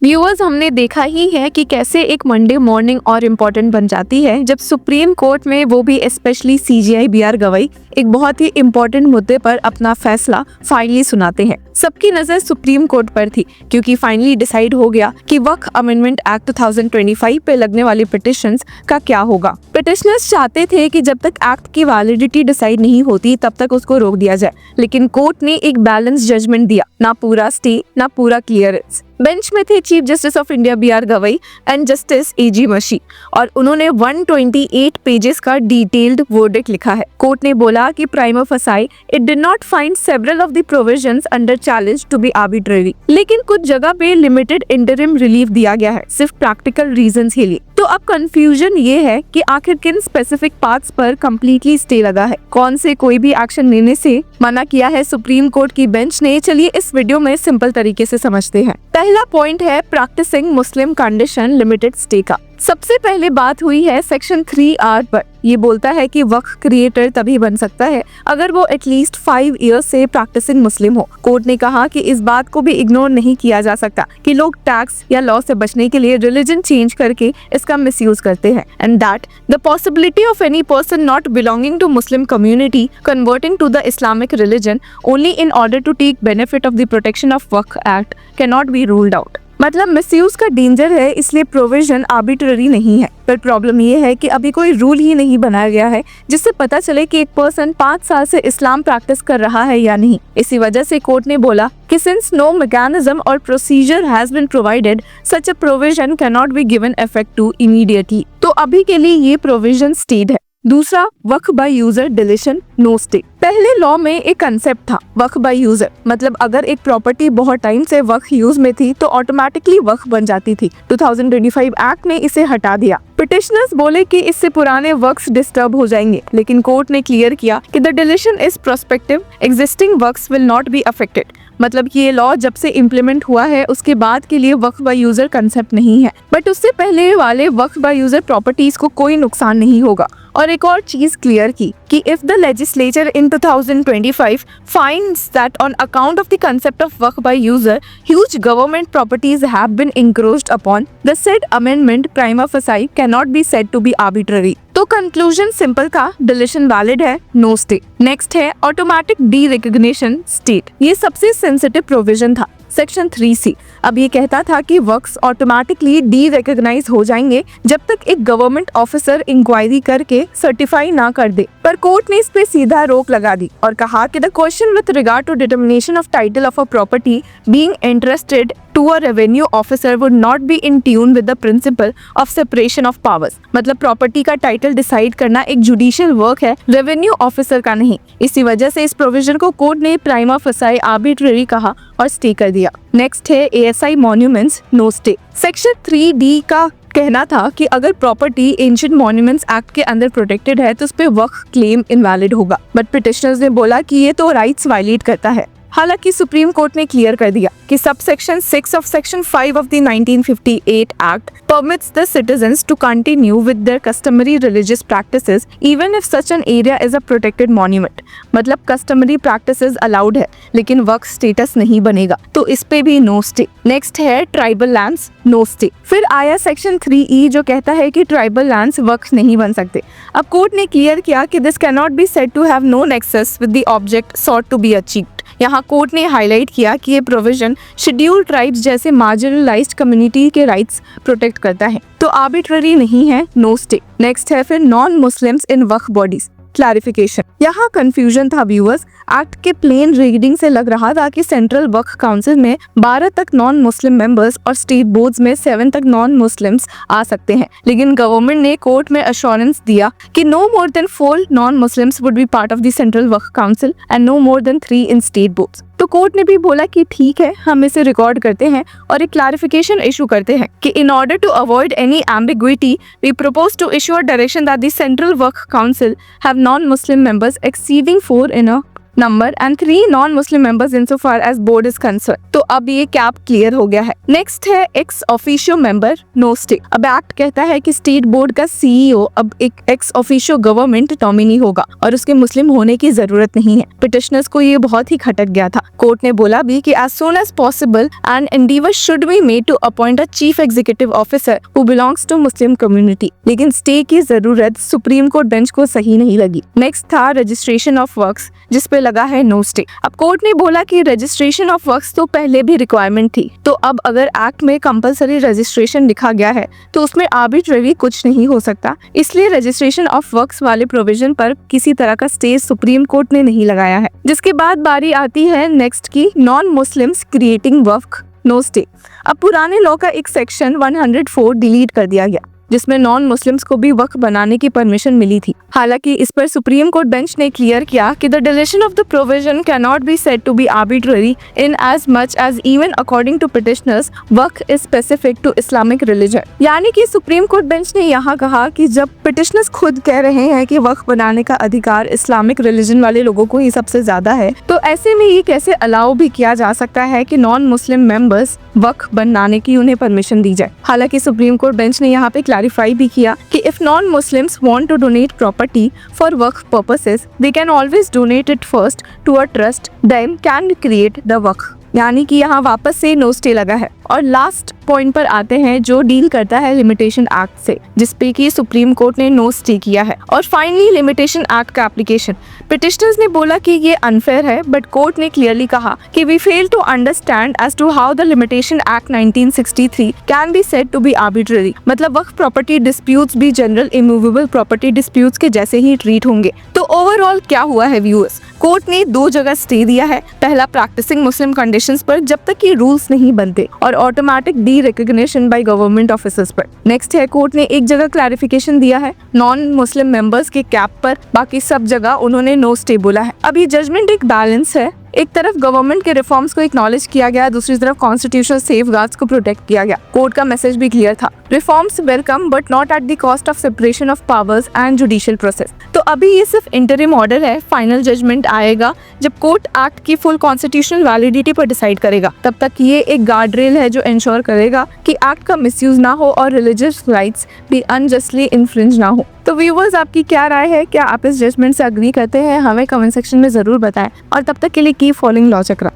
Viewers, हमने देखा ही है कि कैसे एक मंडे मॉर्निंग और इम्पोर्टेंट बन जाती है जब सुप्रीम कोर्ट में वो भी स्पेशली सीजेआई बीआर गवई एक बहुत ही इम्पोर्टेंट मुद्दे पर अपना फैसला फाइनली सुनाते हैं। सबकी नजर सुप्रीम कोर्ट पर थी क्योंकि फाइनली डिसाइड हो गया कि वक्फ अमेंडमेंट एक्ट 2025 पे लगने वाली पिटिशंस का क्या होगा। पिटिशनर्स चाहते थे कि जब तक एक्ट की वैलिडिटी डिसाइड नहीं होती तब तक उसको रोक दिया जाए, लेकिन कोर्ट ने एक बैलेंस जजमेंट दिया, ना पूरा स्टे ना पूरा क्लियरेंस। बेंच में थे chief justice of India BR Gavai and justice AG Masih और उन्होंने 128 पेजेस का डिटेल्ड वर्डिक्ट लिखा है। कोर्ट ने बोला कि prima facie it did not find several of the provisions under challenge to be arbitrary, लेकिन कुछ जगह पे लिमिटेड इंटरिम रिलीफ दिया गया है सिर्फ प्रैक्टिकल रीजंस के लिए। तो अब कंफ्यूजन ये है कि आखिर किन स्पेसिफिक पार्ट्स पर कंप्लीटली स्टे लगा है, कौन से कोई भी एक्शन लेने से मना किया है सुप्रीम कोर्ट की बेंच ने। चलिए इस वीडियो में सिंपल तरीके से समझते हैं। पहला पॉइंट है प्रैक्टिसिंग मुस्लिम कंडीशन लिमिटेड स्टे का। सबसे पहले बात हुई है सेक्शन 3R पर। ये बोलता है कि वक्फ क्रिएटर तभी बन सकता है अगर वो एटलीस्ट 5 इयर्स से प्रैक्टिसिंग मुस्लिम हो। कोर्ट ने कहा कि इस बात को भी इग्नोर नहीं किया जा सकता कि लोग टैक्स या लॉ से बचने के लिए रिलीजन चेंज करके इसका मिसयूज करते हैं, and that the possibility of any person not belonging to Muslim community converting to the Islamic religion only in order to take benefit of the protection of Waqf Act can not be ruled out. मतलब misuse का danger है, इसलिए provision arbitrary नहीं है। पर problem ये है कि अभी कोई रूल ही नहीं बनाया गया है जिससे पता चले कि एक पर्सन 5 साल से इस्लाम प्रैक्टिस कर रहा है या नहीं। इसी वजह से कोर्ट ने बोला कि सिंस नो मैकेनिज्म और procedure has been provided such a provision can not be given effect to immediately. तो अभी के लिए ये प्रोविजन स्टेड है। दूसरा, Waqf by user deletion no stay. पहले लॉ में एक कंसेप्ट था वक्फ बाय यूजर, मतलब अगर एक प्रॉपर्टी बहुत टाइम से वक्फ यूज में थी तो ऑटोमेटिकली वक्फ बन जाती थी। 2025 एक्ट ने इसे हटा दिया। पिटिशनर्स बोले कि इससे पुराने वक्फ्स डिस्टर्ब हो जाएंगे, लेकिन कोर्ट ने क्लियर किया कि the deletion is prospective, existing waqfs will not be affected. मतलब ये लॉ जब से इम्प्लीमेंट हुआ है उसके बाद के लिए वक्फ बाय यूजर कंसेप्ट नहीं है, बट उससे पहले वाले वक्फ बाय यूजर प्रॉपर्टीज को कोई नुकसान नहीं होगा। और एक और चीज क्लियर की कि if the legislature in 2025 finds that on account of the concept of work by user, huge government properties have been encroached upon, the said amendment prima facie cannot be said to be arbitrary। तो conclusion simple था, deletion valid है, no stay. Next है automatic D recognition state. ये सबसे sensitive provision था, section 3C। अब ये कहता था कि वर्क्स ऑटोमेटिकली डी रिकॉग्नाइज हो जाएंगे जब तक एक गवर्नमेंट ऑफिसर इंक्वायरी करके सर्टिफाई ना कर दे, पर कोर्ट ने इस पे सीधा रोक लगा दी और कहा कि the question with regard to determination of title of a property being interested to a revenue officer would not be in tune with the principle of separation of powers. मतलब प्रॉपर्टी का टाइटल डिसाइड करना एक judicial work है, revenue officer का नहीं। इसी वजह से इस प्रोविजन को कोर्ट ने प्राइमा फसाई आर्बिट्रेरी कहा और स्टे कर दिया। नेक्स्ट है ASI monuments no stay. Section 3D का कहना था कि अगर प्रॉपर्टी एंशिएंट मॉन्यूमेंट्स एक्ट के अंदर प्रोटेक्टेड है तो उस पे वक्फ क्लेम इनवैलिड होगा, बट पिटिशनर्स ने बोला कि ये तो राइट्स वायलेट करता है। हालांकि सुप्रीम कोर्ट ने क्लियर कर दिया कि subsection 6 of section 5 of the 1958 act permits the citizens to continue with their customary religious practices even if such an area is a protected monument। मतलब customary practices allowed है लेकिन वक्फ status नहीं बनेगा, तो इस पे भी नो स्टे। नेक्स्ट है ट्राइबल लैंड्स नो स्टे। फिर आया सेक्शन 3E जो कहता है कि ट्राइबल लैंड्स वक्फ नहीं बन सकते। अब कोर्ट ने क्लियर किया कि this can not be said to have no nexus with the object sought to be achieved. यहाँ कोर्ट ने हाईलाइट किया कि ये प्रोविजन शेड्यूल्ड ट्राइब्स जैसे मार्जिनलाइज्ड कम्युनिटी के राइट्स प्रोटेक्ट करता है, तो आर्बिट्ररी नहीं है, नो स्टे। नेक्स्ट है फिर non Muslims in Waqf bodies clarification. यहाँ कंफ्यूजन था व्यूअर्स। एक्ट के प्लेन रीडिंग से लग रहा था कि सेंट्रल वक्फ काउंसिल में 12 तक नॉन मुस्लिम मेंबर्स और स्टेट बोर्ड्स में 7 तक नॉन मुस्लिम्स आ सकते हैं, लेकिन गवर्नमेंट ने कोर्ट में अश्योरेंस दिया कि no more than 4 non Muslims would be part of the Central Waqf Council and no more than 3 in state boards. तो कोर्ट ने भी बोला कि ठीक है, हम इसे रिकॉर्ड करते हैं और एक क्लैरिफिकेशन इशू करते हैं कि in order to avoid any ambiguity we propose to issue a direction that the Central Waqf Council have non Muslim members exceeding 4 in a number and 3 non-Muslim members insofar as board is concerned. तो अब ये cap clear हो गया है। Next है ex officio member no stay. अब act कहता है कि स्टेट बोर्ड का सीईओ अब एक एक्स ऑफिशियो गवर्नमेंट नॉमिनी होगा और उसके मुस्लिम होने की जरूरत नहीं है। पिटिशनर्स को ये बहुत ही खटक गया था। कोर्ट ने बोला भी कि as soon as possible an endeavor should be made to appoint a chief executive officer who belongs to Muslim community। लेकिन स्टे की जरूरत सुप्रीम कोर्ट बेंच को सही नहीं लगी। नेक्स्ट था रजिस्ट्रेशन ऑफ वर्क्स, जिस पे लगा है नो स्टे। अब कोर्ट ने बोला कि रजिस्ट्रेशन ऑफ वर्क्स तो पहले भी रिक्वायरमेंट थी, तो अब अगर एक्ट में कंपलसरी रजिस्ट्रेशन लिखा गया है तो उसमें आर्बिट्रेरी कुछ नहीं हो सकता, इसलिए रजिस्ट्रेशन ऑफ वर्क्स वाले प्रोविजन पर किसी तरह का स्टे सुप्रीम कोर्ट ने नहीं लगाया है। जिसके बाद बारी आती है नेक्स्ट की non Muslims creating work no stay. अब पुराने लॉ का एक सेक्शन 104 डिलीट कर दिया गया जिसमें नॉन मुस्लिम्स को भी वक्फ बनाने की परमिशन मिली थी। हालांकि इस पर सुप्रीम कोर्ट बेंच ने क्लियर किया कि the deletion of the provision can not be said to be arbitrary in as much as even according to petitioners Waqf is specific to Islamic religion. यानी कि सुप्रीम कोर्ट बेंच ने यहाँ कहा कि जब पिटिशनर्स खुद कह रहे हैं कि वक्फ बनाने का अधिकार इस्लामिक रिलीजन वाले लोगों को ही सबसे ज्यादा है, तो ऐसे में ये कैसे अलाउ भी किया जा सकता है कि नॉन मुस्लिम मेंबर्स वक्फ बनाने की उन्हें परमिशन दी जाए। हालांकि सुप्रीम कोर्ट बेंच ने यहाँ पे क्लैरिफाई भी किया कि if non Muslims want to donate property for waqf purposes they can always donate it first to a trust then can create the waqf. यानी कि यहाँ वापस से नो स्टे लगा है। और लास्ट पॉइंट पर आते हैं जो डील करता है लिमिटेशन एक्ट से, जिसपे कि सुप्रीम कोर्ट ने नो स्टे किया है। और फाइनली लिमिटेशन एक्ट का एप्लीकेशन। पिटिशनर्स ने बोला कि ये अनफेयर है, बट कोर्ट ने क्लियरली कहा कि we fail to understand as to how the Limitation Act 1963 can be said to be arbitrary. मतलब वक्फ प्रॉपर्टी डिस्प्यूट्स भी जनरल इमूवेबल प्रॉपर्टी डिस्प्यूट्स के जैसे ही ट्रीट होंगे। तो ओवरऑल क्या हुआ है व्यूअर्स, कोर्ट ने 2 जगह स्टे दिया है। पहला प्रैक्टिसिंग मुस्लिम कंडीशंस पर जब तक ये रूल्स नहीं बनते, और automatic D recognition by government officers पर। नेक्स्ट है कोर्ट ने एक जगह क्लैरिफिकेशन दिया है नॉन मुस्लिम मेंबर्स के कैप पर, बाकी सब जगह उन्होंने नो स्टे बोला है। अब ये जजमेंट एक बैलेंस है, एक तरफ गवर्नमेंट के रिफॉर्म्स को एक्नॉलेज किया गया, दूसरी तरफ कॉन्स्टिट्यूशनल सेफगार्ड्स को प्रोटेक्ट किया गया। कोर्ट का मैसेज भी क्लियर था, reforms welcome but not at the cost of separation of powers and judicial process. तो अभी ये सिर्फ इंटरिम ऑर्डर है, फाइनल जजमेंट आएगा जब कोर्ट एक्ट की फुल कॉन्स्टिट्यूशनल वैलिडिटी पर डिसाइड करेगा। तब तक ये एक गार्ड रेल है जो इंश्योर करेगा कि एक्ट का मिसयूज ना हो और रिलीजियस राइट्स भी अनजस्टली इन्फ्रिंज ना हो। तो व्यूअर्स, आपकी क्या राय है? क्या आप इस जजमेंट से अग्री करते हैं? हमें कमेंट सेक्शन में जरूर बताएं और तब तक के लिए कीप फॉलोइंग लॉ चक्रा।